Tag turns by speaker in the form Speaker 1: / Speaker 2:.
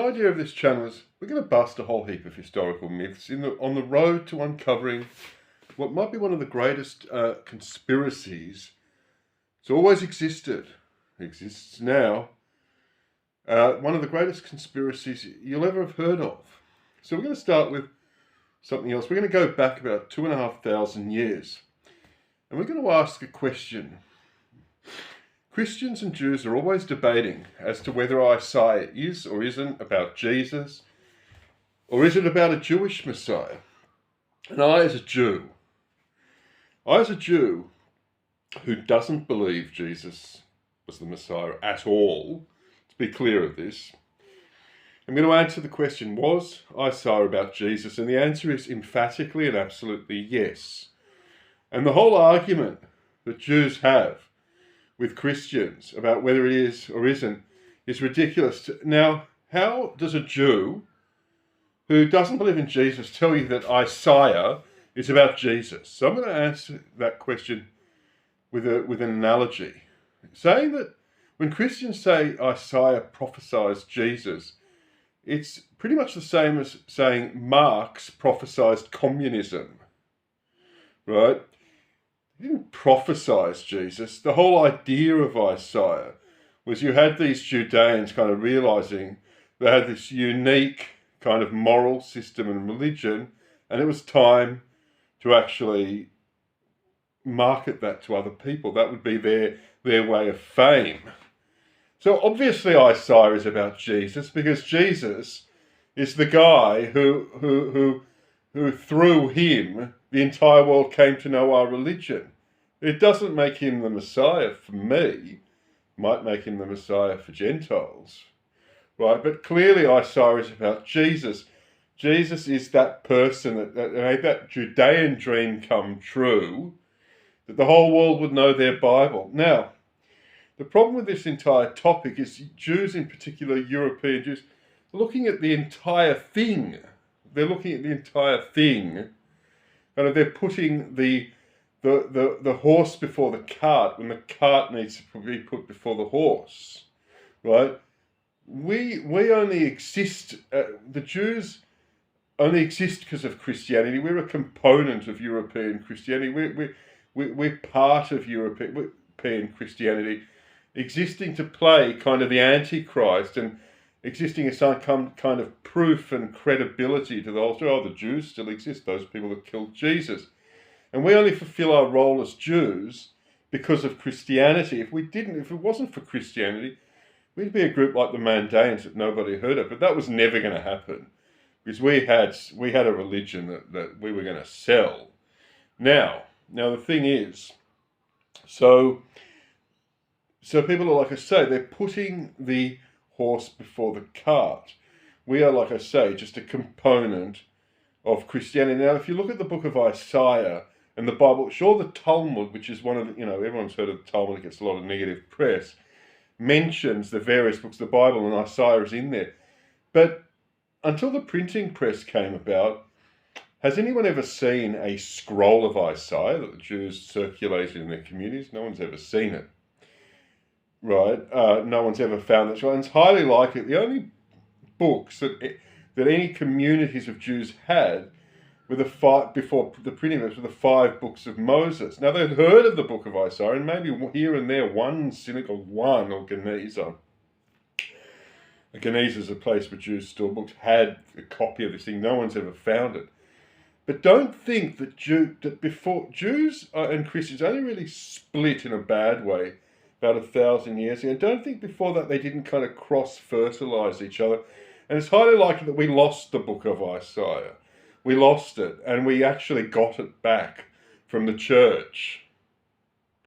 Speaker 1: The idea of this channel is we're going to bust a whole heap of historical myths on the road to uncovering what might be one of the greatest conspiracies that's always existed, exists now, one of the greatest conspiracies you'll ever have heard of. So we're going to start with something else. We're going to go back about 2,500 years, and we're going to ask a question. Christians and Jews are always debating as to whether Isaiah is or isn't about Jesus, or is it about a Jewish Messiah? And I, as a Jew who doesn't believe Jesus was the Messiah at all, to be clear of this, I'm going to answer the question, was Isaiah about Jesus? And the answer is emphatically and absolutely yes. And the whole argument that Jews have with Christians about whether it is or isn't is ridiculous. Now, how does a Jew who doesn't believe in Jesus tell you that Isaiah is about Jesus? So I'm going to answer that question with an analogy, saying that when Christians say Isaiah prophesies Jesus, it's pretty much the same as saying Marx prophesied communism, right? He didn't prophesize Jesus. The whole idea of Isaiah was you had these Judeans kind of realizing they had this unique kind of moral system and religion, and it was time to actually market that to other people. That would be their way of fame. So obviously Isaiah is about Jesus, because Jesus is the guy who through him the entire world came to know our religion. It doesn't make him the Messiah for me. It might make him the Messiah for Gentiles, right? But clearly Isaiah is about Jesus. Jesus is that person that made that Judean dream come true, that the whole world would know their Bible. Now, the problem with this entire topic is Jews, in particular European Jews, looking at the entire thing. They're looking at the entire thing, and they're putting the horse before the cart when the cart needs to be put before the horse, right? We only exist, the Jews only exist because of Christianity. We're a component of European Christianity. We're part of European Christianity, existing to play kind of the Antichrist and existing as some kind of proof and credibility to the whole story. Oh, the Jews still exist, those people that killed Jesus. And we only fulfill our role as Jews because of Christianity. If it wasn't for Christianity, we'd be a group like the Mandaeans that nobody heard of. But that was never going to happen, because we had a religion that we were going to sell. Now the thing is, so people are, like I say, they're putting the horse before the cart. We are, like I say, just a component of Christianity. Now, if you look at the book of Isaiah and the Bible, sure, the Talmud, which is one of the, everyone's heard of the Talmud, it gets a lot of negative press, mentions the various books of the Bible, and Isaiah is in there. But until the printing press came about, has anyone ever seen a scroll of Isaiah that the Jews circulated in their communities? No one's ever seen it, right? No one's ever found that. And it's highly likely the only books that any communities of Jews had were before the printing press were the 5 books of Moses. Now, they'd heard of the book of Isaiah, and maybe here and there one synagogue, or Genezer. Genezer is a place where Jews store books, had a copy of this thing. No one's ever found it. But don't think that before Jews and Christians only really split in a bad way about 1,000 years ago. Don't think before that they didn't kind of cross-fertilize each other. And it's highly likely that we lost the book of Isaiah. We lost it, and we actually got it back from the church.